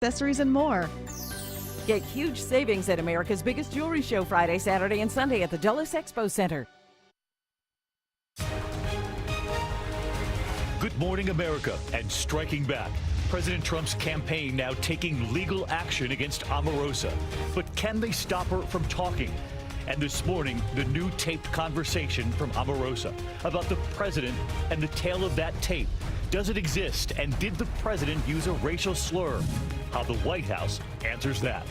accessories, and more. Get huge savings at America's biggest jewelry show Friday, Saturday, and Sunday at the Dulles Expo Center. Good morning, America, and striking back. President Trump's campaign now taking legal action against Omarosa. But can they stop her from talking? And this morning, the new taped conversation from Omarosa about the president and the tale of that tape. Does it exist? And did the president use a racial slur? How the White House answers that.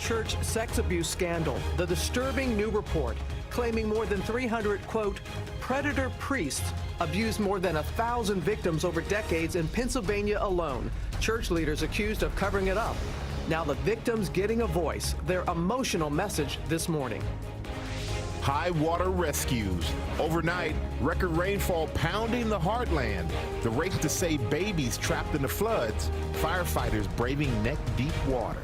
Church sex abuse scandal. The disturbing new report claiming more than 300, quote, predator priests abused more than 1,000 victims over decades in Pennsylvania alone. Church leaders accused of covering it up. Now the victims getting a voice. Their emotional message this morning. High water rescues. Overnight, record rainfall pounding the heartland. The race to save babies trapped in the floods. Firefighters braving neck-deep water.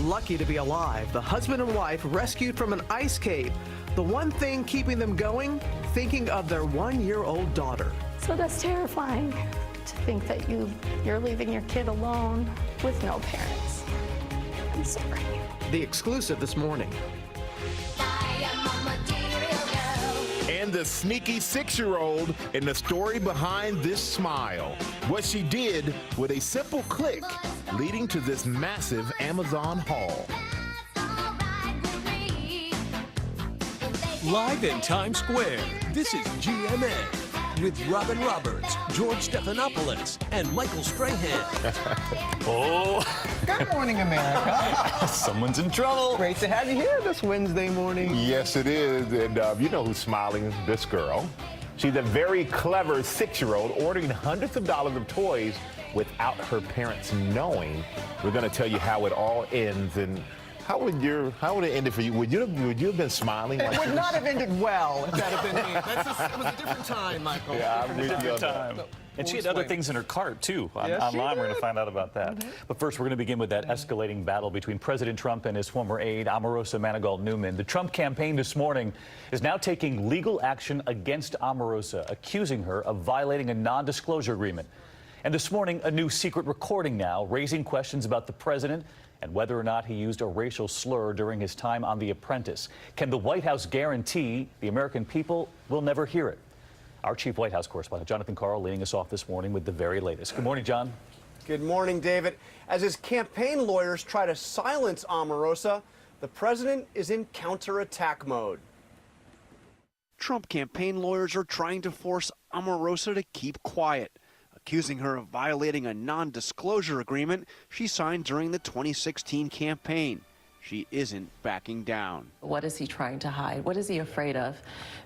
Lucky to be alive, the husband and wife rescued from an ice cave. The one thing keeping them going, thinking of their 1-year-old daughter. So that's terrifying to think that you're leaving your kid alone with no parents. I'm sorry. The exclusive this morning. And the sneaky 6-year-old in the story behind this smile. What she did with a simple click, leading to this massive Amazon haul. Live in Times Square, this is GMA with Robin Roberts, George Stephanopoulos, and Michael Strahan. Oh. Good morning, America. Someone's in trouble. Great to have you here this Wednesday morning. Yes, it is. And you know who's smiling? This girl. She's a very clever 6-year-old ordering hundreds of dollars of toys without her parents knowing. We're going to tell you how it all ends. And how would it end for you? Would you have been smiling? It would not have ended well if that had been me. It was a different time, Michael. Yeah, I'm with you on time. that. And she had other things in her cart, too. Yes, Online, we're going to find out about that. But first, we're going to begin with that escalating battle between President Trump and his former aide, Omarosa Manigault-Newman. The Trump campaign this morning is now taking legal action against Omarosa, accusing her of violating a non-disclosure agreement. And this morning, a new secret recording now, raising questions about the president and whether or not he used a racial slur during his time on The Apprentice. Can the White House guarantee the American people will never hear it? Our chief White House correspondent, Jonathan Karl, leading us off this morning with the very latest. Good morning, John. Good morning, David. As his campaign lawyers try to silence Omarosa, the president is in counterattack mode. Trump campaign lawyers are trying to force Omarosa to keep quiet, accusing her of violating a non-disclosure agreement she signed during the 2016 campaign. She isn't backing down. What is he trying to hide? What is he afraid of?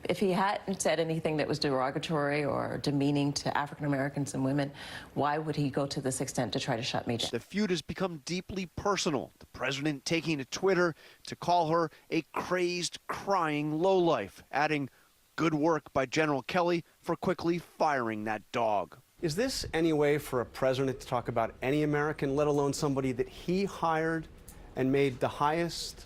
If he hadn't said anything that was derogatory or demeaning to African Americans and women, why would he go to this extent to try to shut me down? The feud has become deeply personal, the president taking to Twitter to call her a crazed, crying lowlife, adding, "Good work by General Kelly for quickly firing that dog." Is this any way for a president to talk about any American, let alone somebody that he hired and made the highest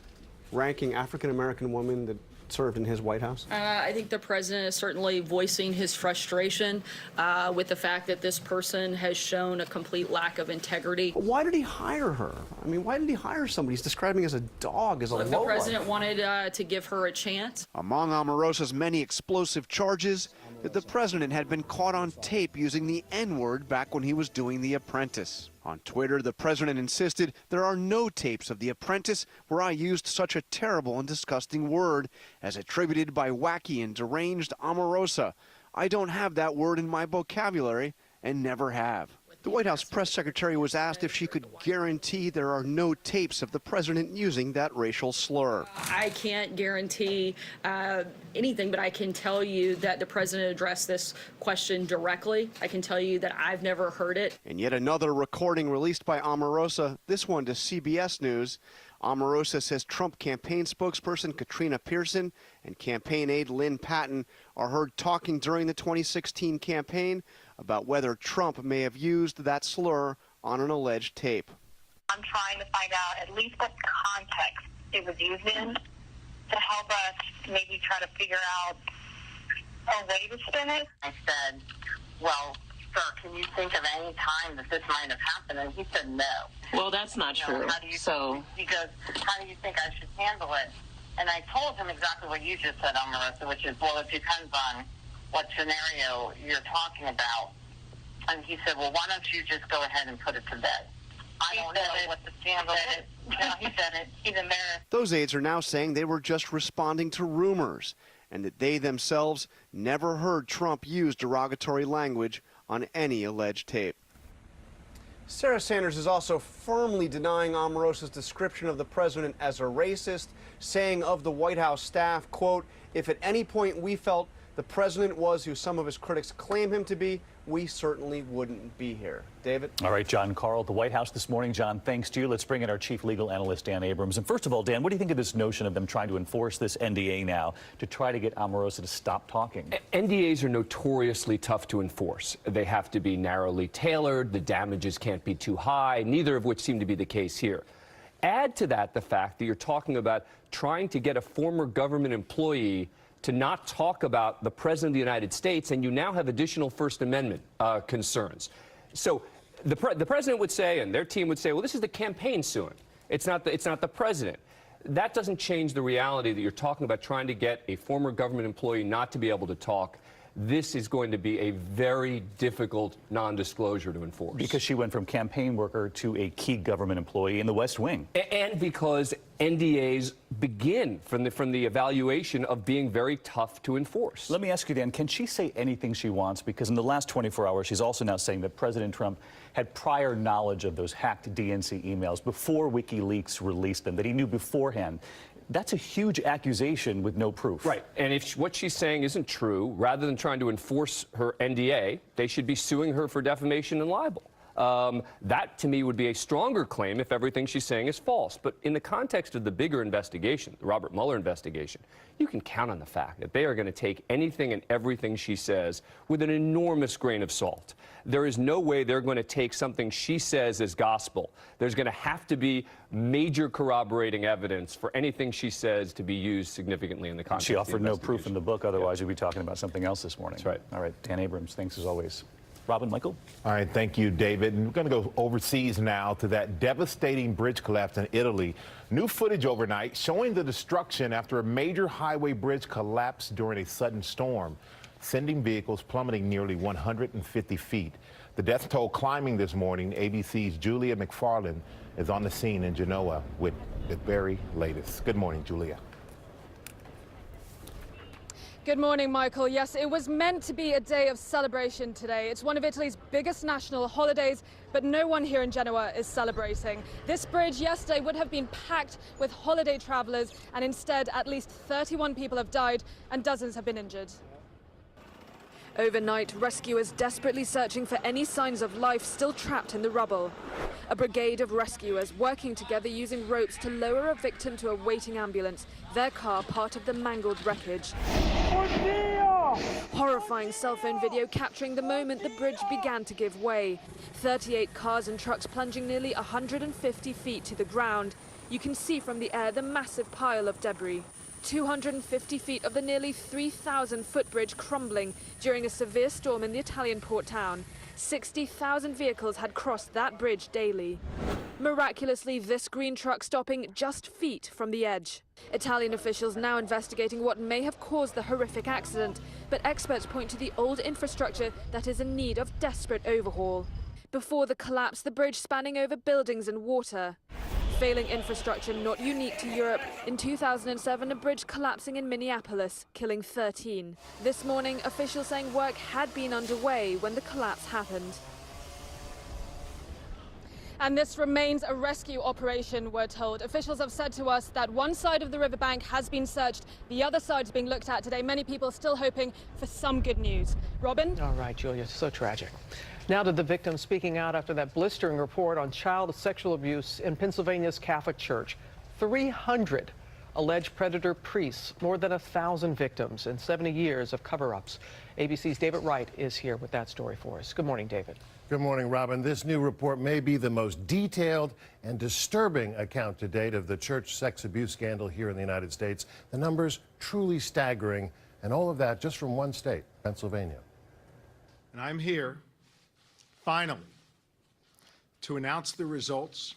ranking African-American woman that served in his White House? I think the president is certainly voicing his frustration with the fact that this person has shown a complete lack of integrity. But why did he hire her? I mean, why did he hire somebody he's describing as a dog, as a lowlife? The president wanted to give her a chance. Among Omarosa's many explosive charges, that the president had been caught on tape using the N-word back when he was doing The Apprentice. On Twitter, the president insisted there are no tapes of The Apprentice where I used such a terrible and disgusting word, as attributed by wacky and deranged Omarosa. I don't have that word in my vocabulary and never have. The White House press secretary was asked if she could guarantee there are no tapes of the president using that racial slur. I can't guarantee anything, but I can tell you that the president addressed this question directly. I can tell you that I've never heard it. And yet another recording released by Omarosa, this one to CBS News. Omarosa says Trump campaign spokesperson Katrina Pearson and campaign aide Lynn Patton are heard talking during the 2016 campaign about whether Trump may have used that slur on an alleged tape. I'm trying to find out at least what context it was used in to help us maybe try to figure out a way to spin it. I said, well, sir, can you think of any time that this might have happened? And he said no. Well, that's not true. How do you he goes, how do you think I should handle it? And I told him exactly what you just said, Omarosa, which is, well, it depends on what scenario you're talking about. And he said, well, why don't you just go ahead and put it to bed? I don't know what the scandal is. No, he said it. He's embarrassed. Those aides are now saying they were just responding to rumors and that they themselves never heard Trump use derogatory language on any alleged tape. Sarah Sanders is also firmly denying Omarosa's description of the president as a racist, saying of the White House staff, quote, if at any point we felt the president was who some of his critics claim him to be, we certainly wouldn't be here. David? All right, John Carl at the White House this morning. John, thanks to you. Let's bring in our chief legal analyst, Dan Abrams. And first of all, Dan, what do you think of this notion of them trying to enforce this NDA now to try to get Omarosa to stop talking? NDAs are notoriously tough to enforce. They have to be narrowly tailored. The damages can't be too high, neither of which seem to be the case here. Add to that the fact that you're talking about trying to get a former government employee to not talk about the President of the United States, and you now have additional First Amendment concerns. So the President would say, and their team would say, well, this is the campaign suing. It's not the President. That doesn't change the reality that you're talking about trying to get a former government employee not to be able to talk. This is going to be a very difficult non-disclosure to enforce. Because she went from campaign worker to a key government employee in the West Wing. And because NDAs begin from the evaluation of being very tough to enforce. Let me ask you, Dan, can she say anything she wants? Because in the last 24 hours, she's also now saying that President Trump had prior knowledge of those hacked DNC emails before WikiLeaks released them, that he knew beforehand. That's a huge accusation with no proof. Right. And if what she's saying isn't true, rather than trying to enforce her NDA, they should be suing her for defamation and libel. That, to me, would be a stronger claim if everything she's saying is false. But in the context of the bigger investigation, the Robert Mueller investigation, you can count on the fact that they are going to take anything and everything she says with an enormous grain of salt. There is no way they're going to take something she says as gospel. There's going to have to be major corroborating evidence for anything she says to be used significantly in the context She offered of the no proof in the book, otherwise we'd be talking about something else this morning. That's right. All right, Dan Abrams, thanks as always. Robin, Michael? All right, thank you, David. And we're going to go overseas now to that devastating bridge collapse in Italy. New footage overnight showing the destruction after a major highway bridge collapsed during a sudden storm, sending vehicles plummeting nearly 150 feet. The death toll climbing this morning. ABC's Julia McFarland is on the scene in Genoa with the very latest. Good morning, Julia. Good morning, Michael. Yes, it was meant to be a day of celebration today. It's one of Italy's biggest national holidays, but no one here in Genoa is celebrating. This bridge yesterday would have been packed with holiday travelers, and instead at least 31 people have died and dozens have been injured. Overnight, rescuers desperately searching for any signs of life still trapped in the rubble. A brigade of rescuers working together using ropes to lower a victim to a waiting ambulance, their car part of the mangled wreckage. Horrifying cell phone video capturing the moment the bridge began to give way. 38 cars and trucks plunging nearly 150 feet to the ground. You can see from the air the massive pile of debris. 250 feet of the nearly 3,000-foot bridge crumbling during a severe storm in the Italian port town. 60,000 vehicles had crossed that bridge daily. Miraculously, this green truck stopping just feet from the edge. Italian officials now investigating what may have caused the horrific accident, but experts point to the old infrastructure that is in need of desperate overhaul. Before the collapse, the bridge spanning over buildings and water. Failing infrastructure not unique to Europe. In 2007, a bridge collapsing in Minneapolis, killing 13. This morning, officials saying work had been underway when the collapse happened. And this remains a rescue operation, we're told. Officials have said to us that one side of the riverbank has been searched, the other side is being looked at today. Many people still hoping for some good news. Robin? All right, Julia, so tragic. Now to the victim speaking out after that blistering report on child sexual abuse in Pennsylvania's Catholic Church. 300 alleged predator priests, more than 1,000 victims, and 70 years of cover-ups. ABC's David Wright is here with that story for us. Good morning, David. Good morning, Robin. This new report may be the most detailed and disturbing account to date of the church sex abuse scandal here in the United States. The numbers truly staggering, and all of that just from one state, Pennsylvania. And I'm here finally to announce the results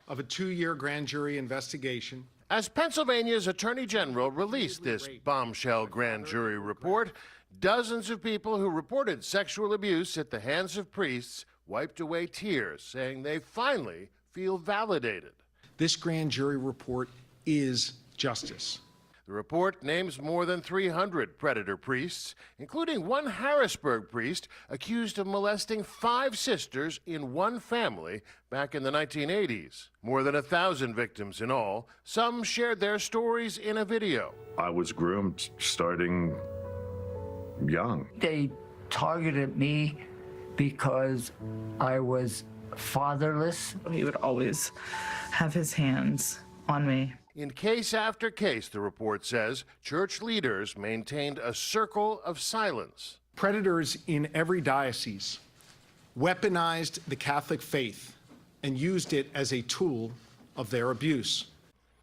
of a 2-year grand jury investigation. As Pennsylvania's Attorney General released this bombshell grand jury report, dozens of people who reported sexual abuse at the hands of priests wiped away tears, saying they finally feel validated. This grand jury report is justice. The report names more than 300 predator priests, including one Harrisburg priest accused of molesting 5 sisters in one family back in the 1980s. More than 1,000 victims in all. Some shared their stories in a video. I was groomed starting young. They targeted me because I was fatherless. He would always have his hands on me. In case after case, the report says, church leaders maintained a circle of silence. Predators in every diocese weaponized the Catholic faith and used it as a tool of their abuse.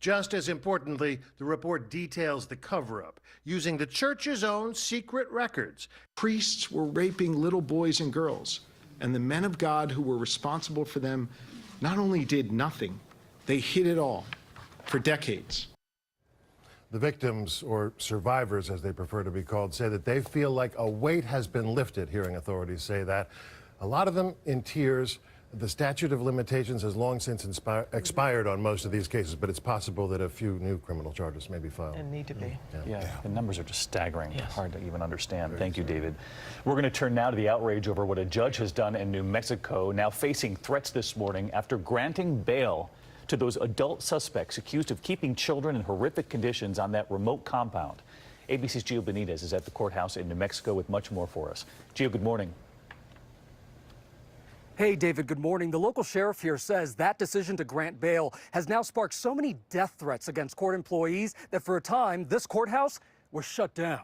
Just as importantly, the report details the cover-up, using the church's own secret records. Priests were raping little boys and girls, and the men of God who were responsible for them not only did nothing, they hid it all for decades. The victims, or survivors as they prefer to be called, say that they feel like a weight has been lifted, hearing authorities say that. A lot of them in tears. The statute of limitations has long since expired on most of these cases, but it's possible that a few new criminal charges may be filed. And need to be. Yeah, the numbers are just staggering. Yes. Hard to even understand. Thank you, David. We're going to turn now to the outrage over what a judge has done in New Mexico, now facing threats this morning after granting bail to those adult suspects accused of keeping children in horrific conditions on that remote compound. ABC's Gio Benitez is at the courthouse in New Mexico with much more for us. Gio, good morning. Hey, David, good morning. The local sheriff here says that decision to grant bail has now sparked so many death threats against court employees that for a time, this courthouse was shut down.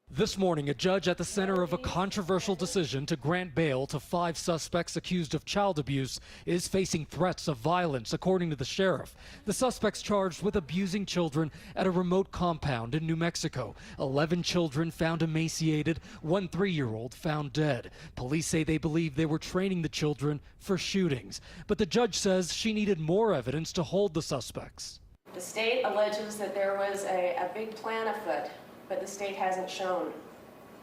This morning, a judge at the center of a controversial decision to grant bail to 5 suspects accused of child abuse is facing threats of violence, according to the sheriff. The suspects charged with abusing children at a remote compound in New Mexico. 11 children found emaciated, 1 3-year-old found dead. Police say they believe they were training the children for shootings, but the judge says she needed more evidence to hold the suspects. The state alleges that there was a big plan afoot, but the state hasn't shown,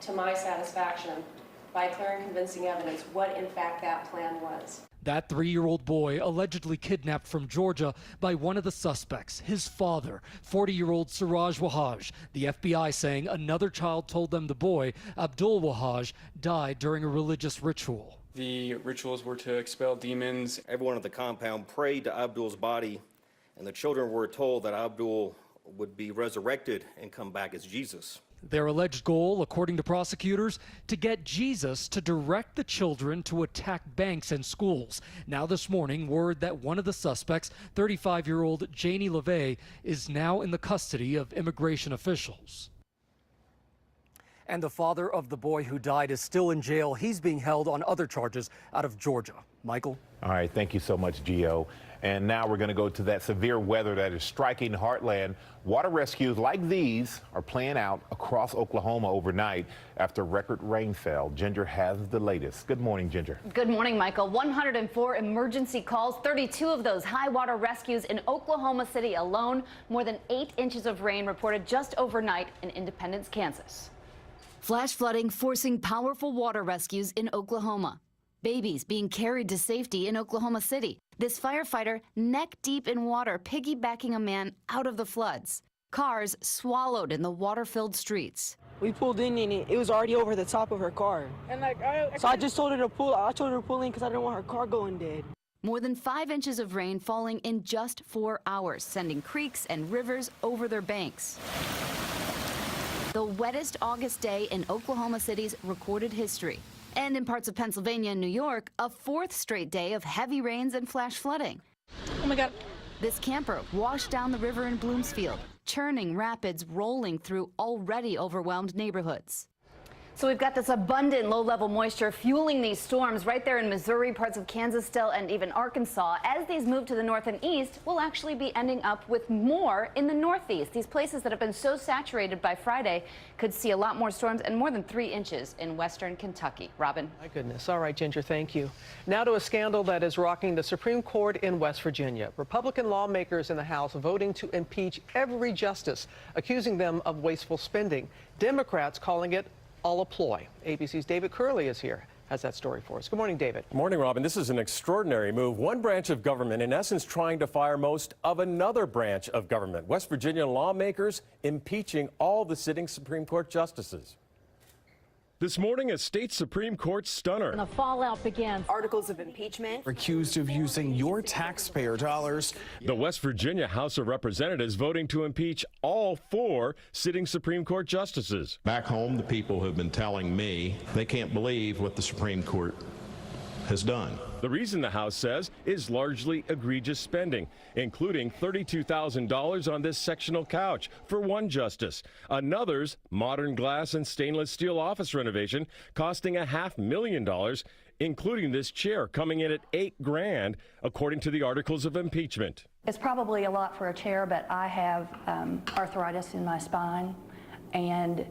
to my satisfaction, by clear and convincing evidence, what in fact that plan was. That 3-year-old boy allegedly kidnapped from Georgia by one of the suspects, his father, 40-year-old Siraj Wahaj. The FBI saying another child told them the boy, Abdul Wahaj, died during a religious ritual. The rituals were to expel demons. Everyone at the compound prayed to Abdul's body, and the children were told that Abdul would be resurrected and come back as Jesus. Their alleged goal, according to prosecutors, to get Jesus to direct the children to attack banks and schools. Now this morning, word that one of the suspects, 35-year-old Janie LeVay, is now in the custody of immigration officials. And the father of the boy who died is still in jail. He's being held on other charges out of Georgia. Michael? All right, thank you so much, Gio. And now we're going to go to that severe weather that is striking Heartland. Water rescues like these are playing out across Oklahoma overnight after record rainfall. Ginger has the latest. Good morning, Ginger. Good morning, Michael. 104 emergency calls, 32 of those high water rescues in Oklahoma City alone. More than 8 inches of rain reported just overnight in Independence, Kansas. Flash flooding forcing powerful water rescues in Oklahoma. Babies being carried to safety in Oklahoma City. This firefighter neck deep in water, piggybacking a man out of the floods. Cars swallowed in the water-filled streets. We pulled in and it was already over the top of her car. And so I just told her to pull. I told her to pull in because I didn't want her car going dead. More than 5 inches of rain falling in just 4 hours, sending creeks and rivers over their banks. The wettest August day in Oklahoma City's recorded history. And in parts of Pennsylvania and New York, a 4th straight day of heavy rains and flash flooding. Oh my God. This camper washed down the river in Bloomsfield, churning rapids rolling through already overwhelmed neighborhoods. So we've got this abundant low-level moisture fueling these storms right there in Missouri, parts of Kansas still, and even Arkansas. As these move to the north and east, we'll actually be ending up with more in the northeast. These places that have been so saturated by Friday could see a lot more storms and more than 3 inches in western Kentucky. Robin. My goodness. All right, Ginger, thank you. Now to a scandal that is rocking the Supreme Court in West Virginia. Republican lawmakers in the House voting to impeach every justice, accusing them of wasteful spending. Democrats calling it all a ploy. ABC's David Curley is here, has that story for us. Good morning, David. Good morning, Robin. This is an extraordinary move. One branch of government, in essence, trying to fire most of another branch of government. West Virginia lawmakers impeaching all the sitting Supreme Court justices. This morning, a state Supreme Court stunner. And the fallout begins. Articles of impeachment. Accused of using your taxpayer dollars. The West Virginia House of Representatives voting to impeach all 4 sitting Supreme Court justices. Back home, the people have been telling me they can't believe what the Supreme Court has done. The reason, the House says, is largely egregious spending, including $32,000 on this sectional couch for one justice. Another's modern glass and stainless steel office renovation costing $500,000, including this chair coming in at $8 grand, according to the articles of impeachment. It's probably a lot for a chair, but I have arthritis in my spine, and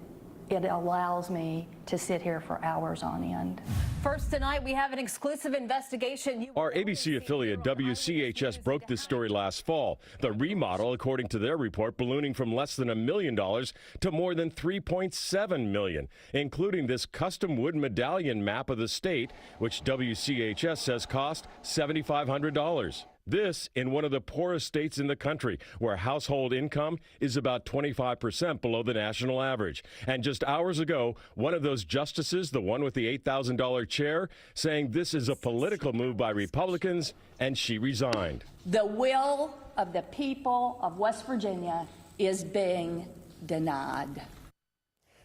it allows me to sit here for hours on end. First tonight, we have an exclusive investigation. Our ABC affiliate WCHS broke this story last fall. The remodel, according to their report, ballooning from less than $1 million to more than $3.7 million, including this custom wood medallion map of the state, which WCHS says cost $7,500. This in one of the poorest states in the country, where household income is about 25% below the national average. And just hours ago, one of those justices, the one with the $8,000 chair, saying this is a political move by Republicans, and she resigned. The will of the people of West Virginia is being denied.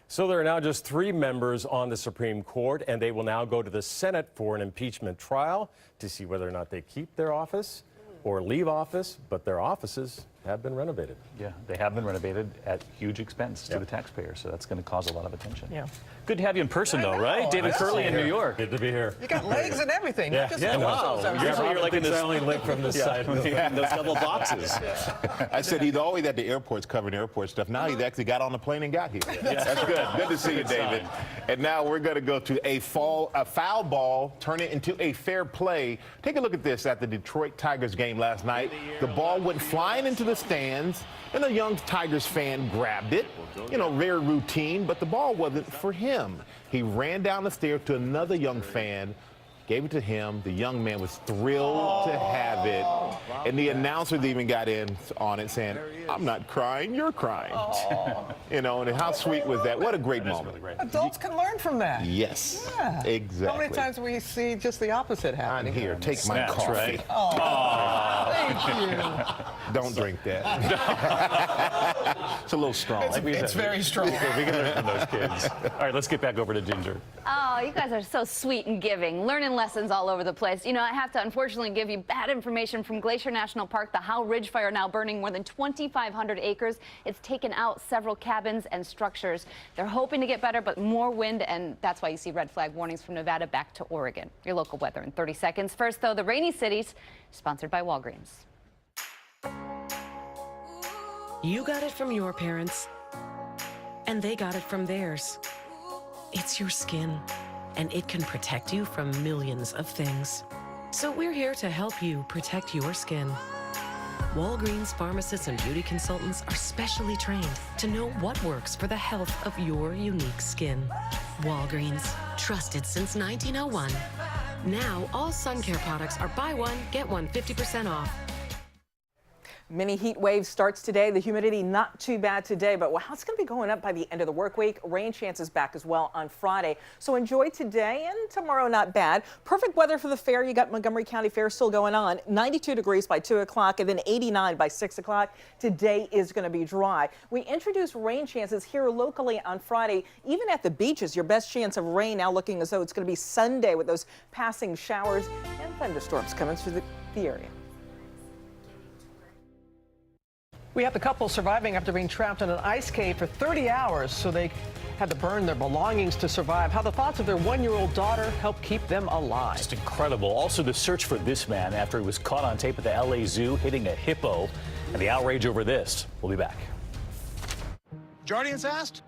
So there are now just 3 members on the Supreme Court, and they will now go to the Senate for an impeachment trial to see whether or not they keep their office or leave office, but their offices have been renovated. Yeah, they have been renovated at huge expense to the taxpayer, so that's going to cause a lot of attention. Yeah. Good to have you in person, though, right? David Curley in New York. Good to be here. You got legs and everything. Yeah, Just yeah, wow. Usually you're like in this, I only live from this side. Yeah, those double boxes. I said he's always at the airports covering airport stuff. Now he's actually got on the plane and got here. That's good. Good to see you, David. And now we're going to go to a foul ball, turn it into a fair play. Take a look at this at the Detroit Tigers game last night. The ball went flying into the stands, and a young Tigers fan grabbed it. You know, very routine, but the ball wasn't for him. He ran down the stairs to another young fan, gave it to him. The young man was thrilled to have it. And the announcers even got in on it saying, I'm not crying, you're crying. You know, and how sweet was that? What a great moment. Really great. Adults can learn from that. Yes, Yeah. exactly. How many times we see just the opposite happening? Here, take my Snacks, coffee. right? Oh, thank you. Don't drink that. It's a little strong. It's very strong. We can learn from those kids. All right, let's get back over to Ginger. Oh, you guys are so sweet and giving, learning lessons all over the place. You know, I have to unfortunately give you bad information from Glacier National Park. The Howe Ridge Fire now burning more than 2,500 acres. It's taken out several cabins and structures. They're hoping to get better, but more wind, and that's why you see red flag warnings from Nevada back to Oregon. Your local weather in 30 seconds. First, though, the rainy cities, sponsored by Walgreens. You got it from your parents, and they got it from theirs. It's your skin, and it can protect you from millions of things. So we're here to help you protect your skin. Walgreens pharmacists and beauty consultants are specially trained to know what works for the health of your unique skin. Walgreens, trusted since 1901. Now, all sun care products are buy one, get one 50% off. Mini heat wave starts today. The humidity not too bad today, but wow, it's going to be going up by the end of the work week. Rain chances back as well on Friday. So enjoy today, and tomorrow not bad. Perfect weather for the fair. You got Montgomery County Fair still going on. 92 degrees by 2 o'clock and then 89 by 6 o'clock. Today is going to be dry. We introduced rain chances here locally on Friday. Even at the beaches, your best chance of rain now looking as though it's going to be Sunday with those passing showers and thunderstorms coming through the area. We have the couple surviving after being trapped in an ice cave for 30 hours so they had to burn their belongings to survive. How the thoughts of their 1-year-old daughter helped keep them alive. Just incredible. Also, the search for this man after he was caught on tape at the LA Zoo hitting a hippo, and the outrage over this. We'll be back. Guardians asked,